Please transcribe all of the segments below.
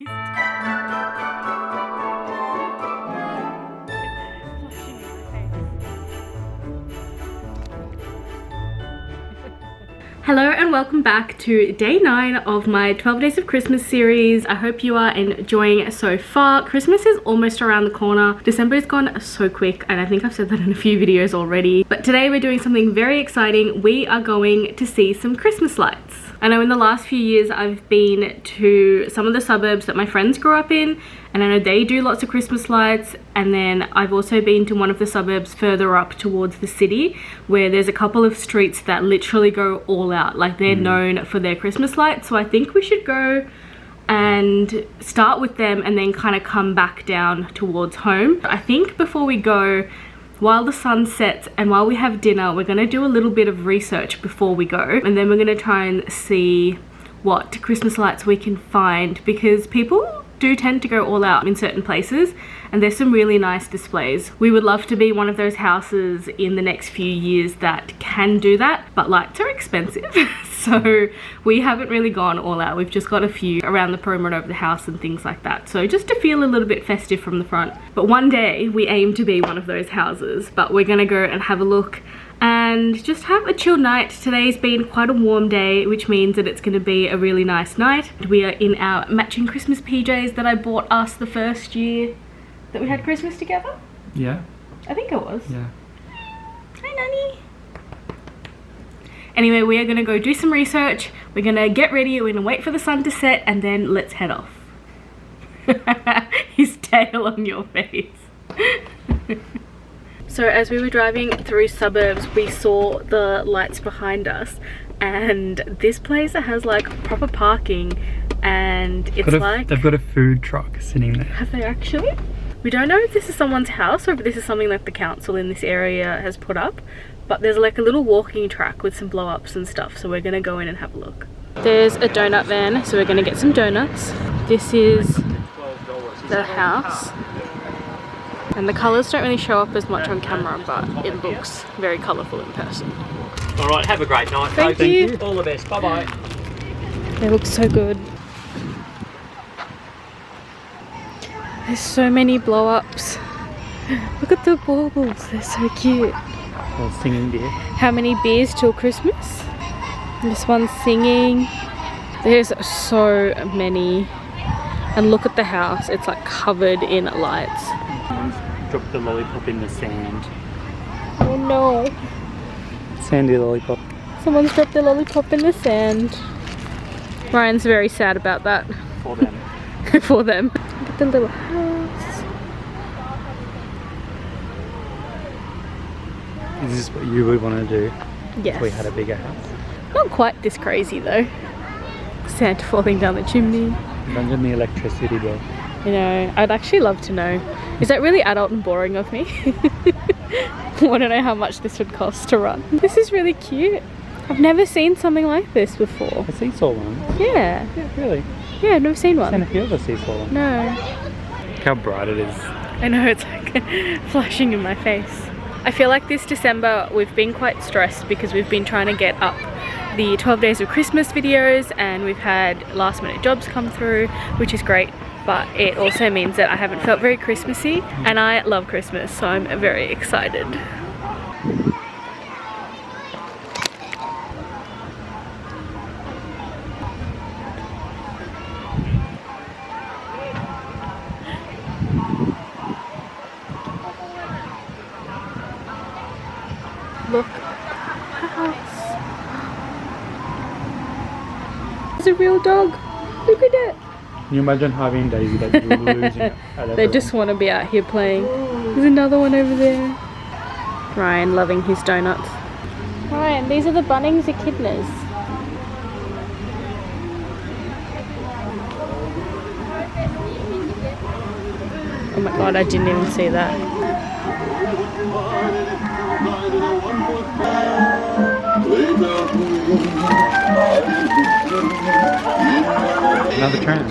Hello and welcome back to day 9 of my 12 Days of Christmas series. I hope you are enjoying it so far. Christmas is almost around the corner. December has gone so quick, and I think I've said that in a few videos already. But today we're doing something very exciting. We are going to see some Christmas lights. I know in the last few years I've been to some of the suburbs that my friends grew up in, and I know they do lots of Christmas lights. And then I've also been to one of the suburbs further up towards the city where there's a couple of streets that literally go all out. Like, they're known for their Christmas lights. So I think we should go and start with them and then kind of come back down towards home. I think before we go, while the sun sets and while we have dinner, we're going to do a little bit of research before we go, and then we're going to try and see what Christmas lights we can find, because people do tend to go all out in certain places and there's some really nice displays. We would love to be one of those houses in the next few years that can do that, but lights are expensive. So we haven't really gone all out. We've just got a few around the perimeter of the house and things like that. So just to feel a little bit festive from the front. But one day we aim to be one of those houses, but we're gonna go and have a look and just have a chill night. Today's been quite a warm day, which means that it's going to be a really nice night. We are in our matching Christmas PJs that I bought us the first year that we had Christmas together. Yeah. I think it was. Yeah. Hi, Nanny. Anyway, we are going to go do some research. We're going to get ready. We're going to wait for the sun to set and then let's head off. His tail on your face. So as we were driving through suburbs, we saw the lights behind us, and this place has like proper parking, and it's they've got a food truck sitting there. Have they actually? We don't know if this is someone's house or if this is something that the council in this area has put up, but there's like a little walking track with some blow-ups and stuff, so we're gonna go in and have a look. There's a donut van, so we're gonna get some donuts. This is the house. And the colours don't really show up as much on camera, but it looks very colourful in person. Alright, have a great night. Thank you. All the best. Bye-bye. They look so good. There's so many blow-ups. Look at the baubles, they're so cute. Well, singing beer. How many beers till Christmas? This one's singing. There's so many. And look at the house, it's like covered in lights. Dropped the lollipop in the sand. Oh no. Sandy lollipop. Someone's dropped their lollipop in the sand. Ryan's very sad about that. For them. For them. Look at the little house. Is this what you would want to do? Yes. If we had a bigger house? Not quite this crazy though. Santa falling down the chimney. Imagine the electricity bill. You know, I'd actually love to know. Is that really adult and boring of me? I want to know how much this would cost to run. This is really cute. I've never seen something like this before. A seesaw one? Yeah. Yeah, really? Yeah, I've never seen one. I've seen a few of the seesaw ones. No. Look how bright it is. I know, it's like flashing in my face. I feel like this December we've been quite stressed because we've been trying to get up the 12 Days of Christmas videos, and we've had last minute jobs come through, which is great. But it also means that I haven't felt very Christmassy, and I love Christmas, so I'm very excited. Look, house. It's a real dog. Look at it. Can you imagine Harvey and Daisy that you were losing it? They just want to be out here playing. There's another one over there. Ryan loving his donuts. Ryan, these are the Bunnings echidnas. Oh my god, I didn't even see that. Another train.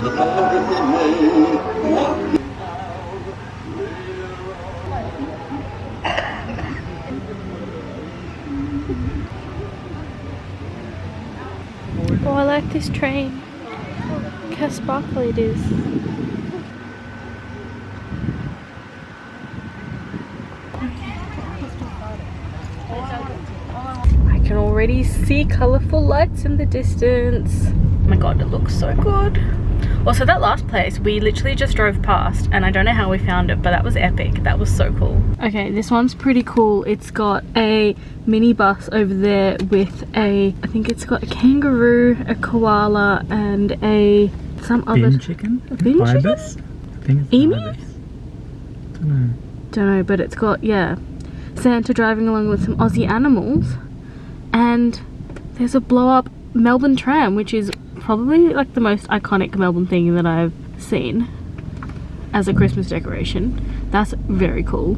Oh, I like this train. how sparkly it is. I can already see colourful lights in the distance. Oh my god, it looks so good. Also, that last place we literally just drove past, and I don't know how we found it, but that was epic. That was so cool. Okay, this one's pretty cool. It's got a mini bus over there with I think it's got a kangaroo, a koala, and some other chicken. A bin chicken? Ibis? I think it's Emu? ibis. Don't Don't know, but it's got, yeah, Santa driving along with some Aussie animals, and there's a blow up Melbourne tram, which is probably like the most iconic Melbourne thing that I've seen as a Christmas decoration. That's very cool.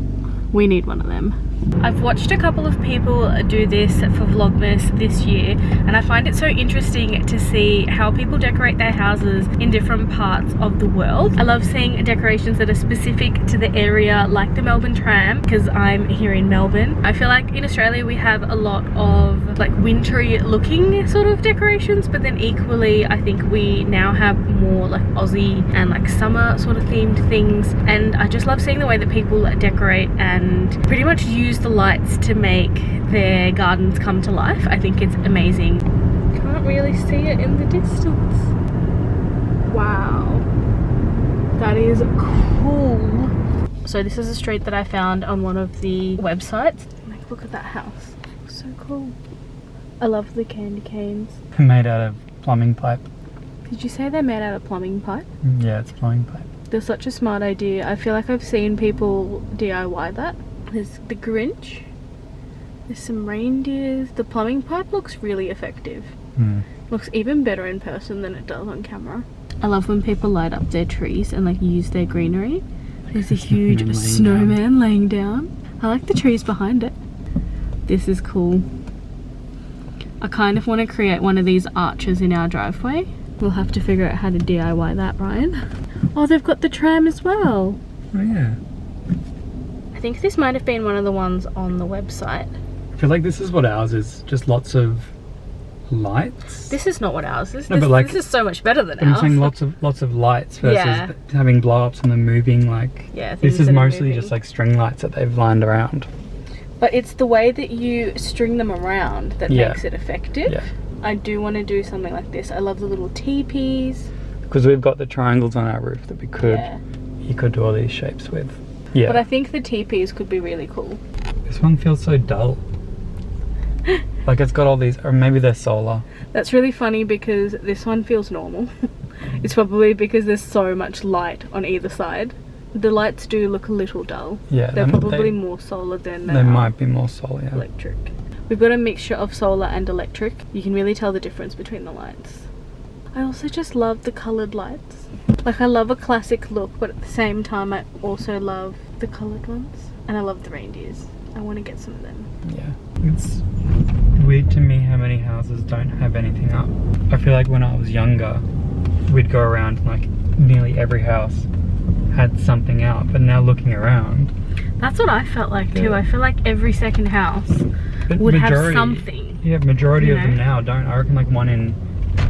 We need one of them. I've watched a couple of people do this for Vlogmas this year, and I find it so interesting to see how people decorate their houses in different parts of the world. I love seeing decorations that are specific to the area, like the Melbourne tram, because I'm here in Melbourne. I feel like in Australia we have a lot of like wintry looking sort of decorations, but then equally I think we now have more like Aussie and like summer sort of themed things, and I just love seeing the way that people decorate and pretty much use the lights to make their gardens come to life. I think it's amazing. Can't really see it in the distance. Wow, that is cool. So this is a street that I found on one of the websites. Like, look at that house. So cool. I love the candy canes. Made out of plumbing pipe. Did you say they're made out of plumbing pipe? Yeah, it's plumbing pipe. They're such a smart idea. I feel like I've seen people DIY that. There's the Grinch. There's some reindeers. The plumbing pipe looks really effective. Looks even better in person than it does on camera. I love when people light up their trees and like use their greenery. There's a huge snowman laying down. I like the trees behind it. This is cool. I kind of want to create one of these arches in our driveway. We'll have to figure out how to DIY that, Ryan. Oh, they've got the tram as well. Oh yeah. I think this might have been one of the ones on the website. I feel like this is what ours is. Just lots of lights. This is not what ours is. No, but like, this is so much better than I'm ours. saying lots of lights versus having blow-ups and them moving. Like, yeah, this is mostly just like string lights that they've lined around. But it's the way that you string them around that makes it effective. Yeah. I do want to do something like this. I love the little teepees. Because we've got the triangles on our roof that we could, you could do all these shapes with. Yeah. But I think the teepees could be really cool. This one feels so dull. Like it's got all these, or maybe they're solar. That's really funny because this one feels normal. It's probably because there's so much light on either side. The lights do look a little dull. Yeah. They're probably more solar than they might be more solar, yeah. Electric. We've got a mixture of solar and electric. You can really tell the difference between the lights. I also just love the coloured lights. Like, I love a classic look, but at the same time I also love the coloured ones. And I love the reindeers. I want to get some of them. Yeah. It's weird to me how many houses don't have anything up. I feel like when I was younger, we'd go around and like nearly every house had something out, but now looking around, that's what I felt like too. I feel like every second house would have something. Yeah, majority of them now don't. I reckon like 1 in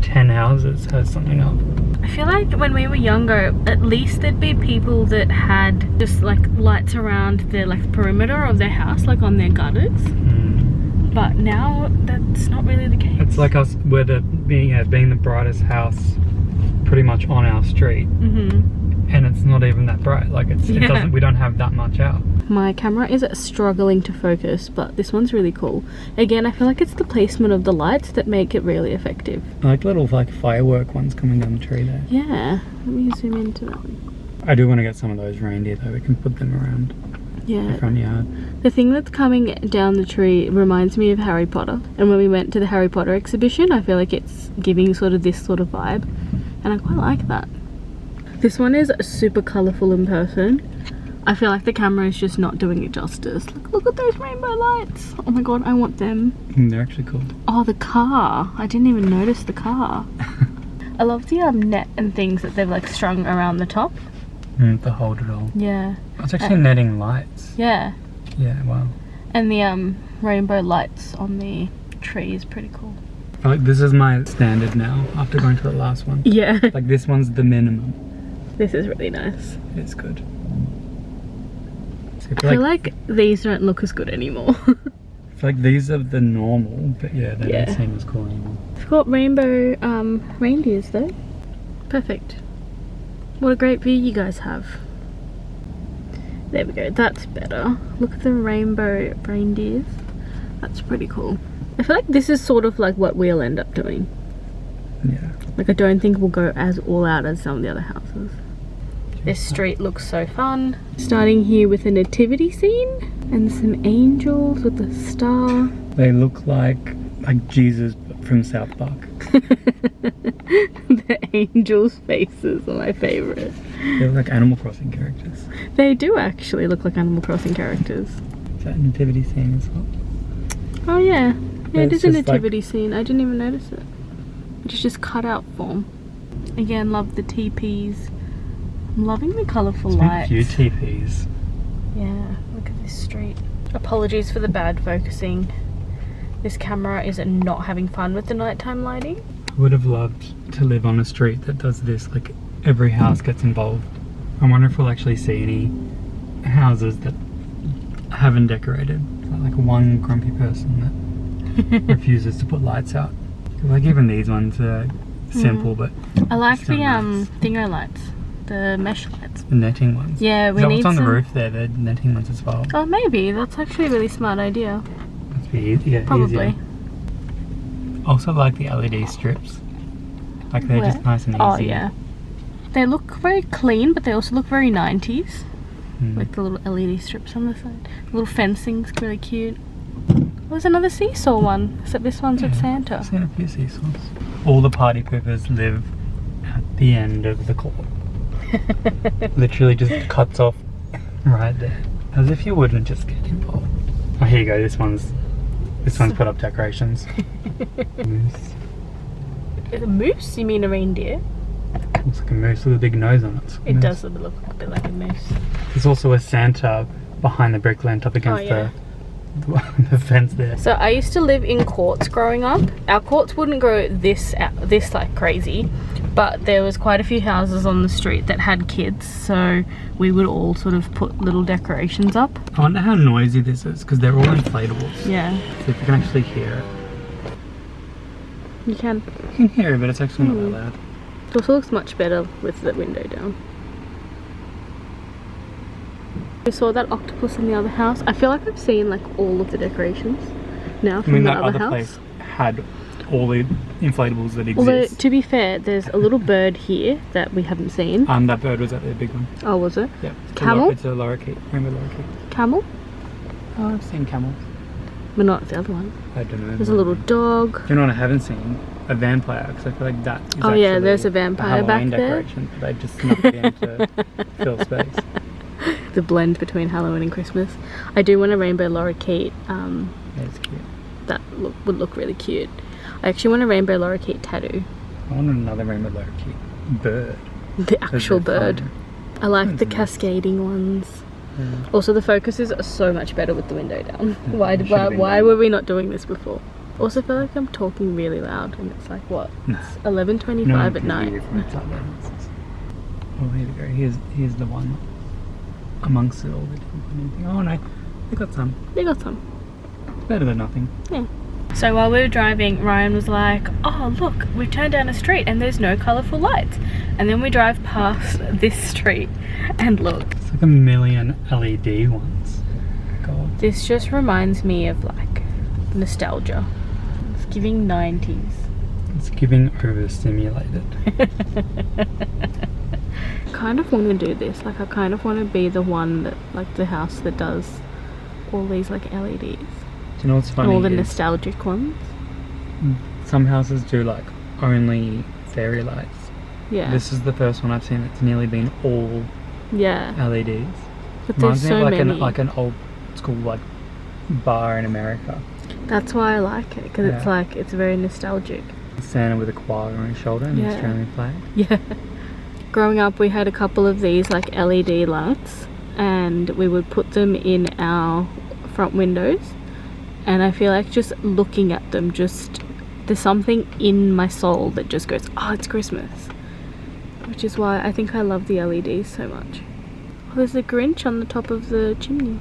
10 houses has something up. I feel like when we were younger, at least there'd be people that had just like lights around their like perimeter of their house, like on their gutters. But now that's not really the case. It's like us, we're being the brightest house pretty much on our street. And it's not even that bright. Like it doesn't. We don't have that much out. My camera is struggling to focus, but this one's really cool. Again, I feel like it's the placement of the lights that make it really effective. I like little like firework ones coming down the tree there. Yeah. Let me zoom into that one. I do want to get some of those reindeer though. We can put them around the front yard. The thing that's coming down the tree reminds me of Harry Potter. And when we went to the Harry Potter exhibition, I feel like it's giving sort of this sort of vibe, and I quite like that. This one is super colourful in person. I feel like the camera is just not doing it justice. Look at those rainbow lights. Oh my god, I want them. They're actually cool. Oh, the car. I didn't even notice the car. I love the net and things that they've like strung around the top. To hold it all. Yeah. It's actually netting lights. Yeah. Yeah, wow. And the rainbow lights on the tree is pretty cool. I feel like this is my standard now after going to the last one. Yeah. Like this one's the minimum. This is really nice. It's good. So I feel like these don't look as good anymore. I feel like these are the normal, but yeah, they don't seem as cool anymore. It's got rainbow reindeers though. Perfect. What a great view you guys have. There we go, that's better. Look at the rainbow reindeers. That's pretty cool. I feel like this is sort of like what we'll end up doing. Yeah. Like I don't think we'll go as all out as some of the other houses. This street looks so fun. Starting here with a nativity scene and some angels with a star. They look like Jesus from South Park. The angels' faces are my favourite. They look like Animal Crossing characters. They do actually look like Animal Crossing characters. Is that a nativity scene as well? Oh yeah. Yeah, it It's is a just nativity scene. I didn't even notice it. It's just cut out form. Again, love the teepees. I'm loving the colourful lights. Few TPs. Yeah, look at this street. Apologies for the bad focusing. This camera is not having fun with the nighttime lighting. I would have loved to live on a street that does this, like every house gets involved. I wonder if we'll actually see any houses that haven't decorated. Like one grumpy person that refuses to put lights out. Like even these ones are simple, but I like still the nice. thingo lights. The mesh lights. The netting ones. Yeah, we Is that need what's on some... the roof there? The netting ones as well. Oh, maybe. That's actually a really smart idea. Must be easier. Probably. Easier. Also like the LED strips. Like they're just nice and easy. Oh, yeah. They look very clean, but they also look very 90s. Mm. Like the little LED strips on the side. The little fencing's really cute. There's another seesaw one, except this one's with Santa. I've seen a few seesaws. All the party poopers live at the end of the court. Literally just cuts off right there. As if you wouldn't just get involved. Oh, here you go. This one's put up decorations. Moose. A moose? You mean a reindeer? Looks like a moose with a big nose on it. It does look a bit like a moose. There's also a Santa behind the brick lent up against the fence there. So I used to live in courts growing up. Our courts wouldn't go this like crazy, but there was quite a few houses on the street that had kids, so we would all sort of put little decorations up. I wonder how noisy this is because they're all inflatables. Yeah. So if you can actually hear it. You can. You can hear it, but it's actually not that loud. It also looks much better with the window down. We saw that octopus in the other house. I feel like I've seen like all of the decorations now from the other house. Place had all the inflatables that exist. Although, to be fair, there's a little bird here that we haven't seen. That bird was at the big one. Oh, was it? Yeah. Camel? It's a lorikeet. Rainbow lorikeet. Camel? Oh, I've seen camels. But not the other one. I don't know. There's a little dog. Do you know what I haven't seen? A vampire, because I feel like that is Oh yeah, there's a vampire back there. Decoration, but they just snuck it in to fill space. The blend between Halloween and Christmas. I do want a rainbow lorikeet. Yeah, it's cute. That would look really cute. I actually want a rainbow lorikeet tattoo. I want another rainbow lorikeet bird. The actual bird. Fun. I like That's the nice. Cascading ones. Yeah. Also, the focuses are so much better with the window down. Yeah, Why were we not doing this before? Also, feel like I'm talking really loud, and it's like what? No. It's 11:25 at night. Oh, here we go. Here's the one amongst it all. They didn't put anything. Oh no, they got some. They got some. Better than nothing. Yeah. So while we were driving, Ryan was like, oh look, we've turned down a street and there's no colourful lights. And then we drive past this street and look. It's like a million LED ones. God. This just reminds me of like nostalgia. It's giving 90s. It's giving overstimulated. Kind of want to do this. Like I kind of want to be the one that, like the house that does all these like LEDs. Do you know what's funny? All the nostalgic ones. Some houses do like only fairy lights. Yeah. This is the first one I've seen that's nearly been all Yeah. LEDs. But there's so like many. like an old school like bar in America. That's why I like it, because it's Yeah. like, it's very nostalgic. Santa with a koala on his shoulder and the Yeah. Australian flag. Yeah. Growing up, we had a couple of these like LED lights, and we would put them in our front windows. And I feel like just looking at them just there's something in my soul that just goes, oh, it's Christmas. Which is why I think I love the LEDs so much. Oh, there's a Grinch on the top of the chimney.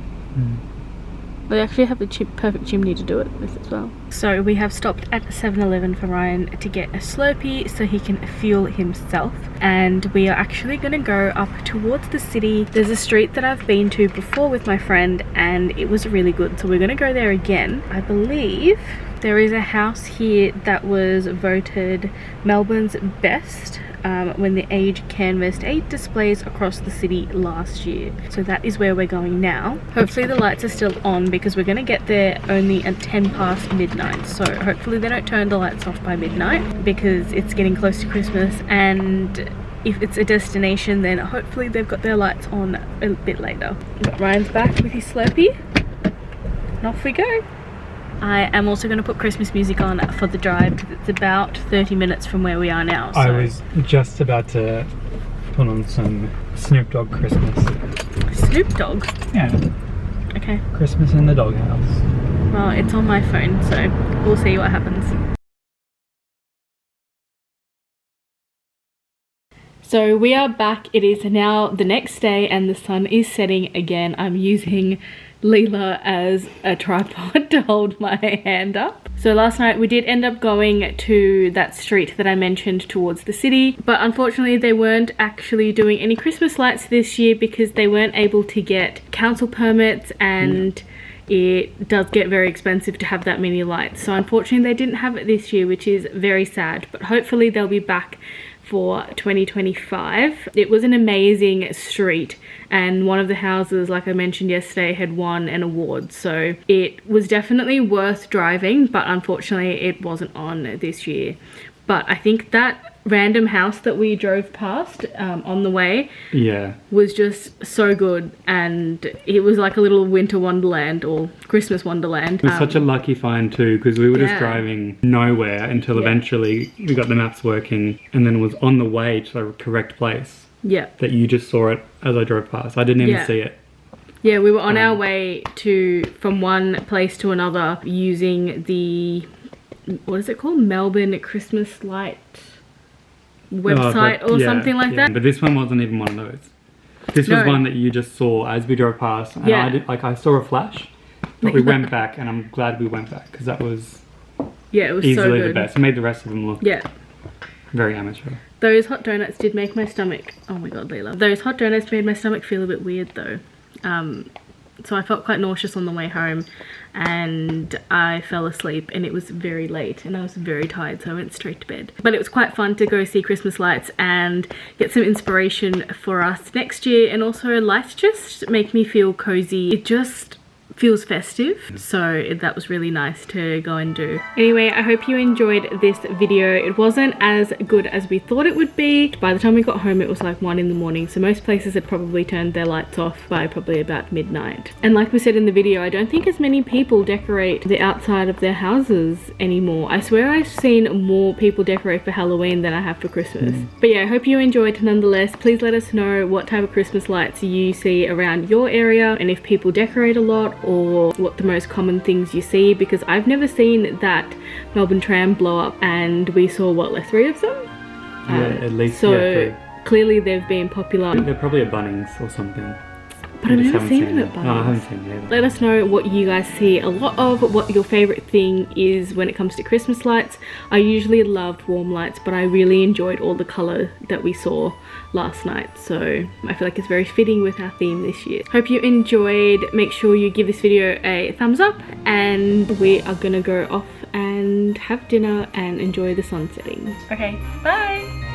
They actually have the perfect chimney to do it with as well. So we have stopped at 7-Eleven for Ryan to get a Slurpee so he can fuel himself. And we are actually going to go up towards the city. There's a street that I've been to before with my friend and it was really good. So we're going to go there again. I believe there is a house here that was voted Melbourne's best when the Age canvassed 8 displays across the city last year. So that is where we're going now. Hopefully the lights are still on because we're going to get there only at 10 past midnight. So hopefully they don't turn the lights off by midnight because it's getting close to Christmas, and if it's a destination then hopefully they've got their lights on a bit later. But Ryan's back with his Slurpee and off we go. I am also going to put Christmas music on for the drive because it's about 30 minutes from where we are now. So. I was just about to put on some Snoop Dogg Christmas. Snoop Dogg? Yeah. Okay. Christmas in the doghouse. Well, it's on my phone, so we'll see what happens. So we are back. It is now the next day and the sun is setting again. I'm using Leela as a tripod to hold my hand up. So last night we did end up going to that street that I mentioned towards the city, but unfortunately they weren't actually doing any Christmas lights this year because they weren't able to get council permits, and it does get very expensive to have that many lights. So unfortunately they didn't have it this year, which is very sad, but hopefully they'll be back for 2025. It was an amazing street, and one of the houses, like I mentioned yesterday, had won an award, so it was definitely worth driving, but unfortunately it wasn't on this year. But I think that random house that we drove past on the way was just so good, and it was like a little winter wonderland or Christmas wonderland. It was such a lucky find too, because we were just driving nowhere until eventually we got the maps working, and then it was on the way to the correct place. That you just saw it as I drove past. I didn't even see it. Yeah, we were on our way from one place to another using the, what is it called? Melbourne Christmas light website or something like that. But this one wasn't even one of those. This was one that you just saw as we drove past, and I saw a flash, but we went back, and I'm glad we went back because that was it was easily so good. The best. It made the rest of them look very amateur. Those hot donuts did make my stomach, oh my god, Leela. Those hot donuts made my stomach feel a bit weird though. So I felt quite nauseous on the way home, and I fell asleep, and it was very late and I was very tired, so I went straight to bed. But it was quite fun to go see Christmas lights and get some inspiration for us next year, and also lights just make me feel cozy. It just feels festive, so that was really nice to go and do. Anyway, I hope you enjoyed this video. It wasn't as good as we thought it would be. By the time we got home it was like 1 in the morning, so most places had probably turned their lights off by probably about midnight. And like we said in the video, I don't think as many people decorate the outside of their houses anymore. I swear I've seen more people decorate for Halloween than I have for Christmas. But yeah, I hope you enjoyed nonetheless. Please let us know what type of Christmas lights you see around your area, and if people decorate a lot, or what the most common things you see, because I've never seen that Melbourne tram blow up, and we saw what, like 3 of them? At least. So clearly they've been popular. They're probably at Bunnings or something. But I've never seen them at Bunnings. No, I haven't seen them either. Let us know what you guys see a lot of, what your favourite thing is when it comes to Christmas lights. I usually loved warm lights, but I really enjoyed all the colour that we saw last night, so I feel like it's very fitting with our theme this year. Hope you enjoyed. Make sure you give this video a thumbs up, and we are gonna go off and have dinner and enjoy the sun setting. Okay, bye!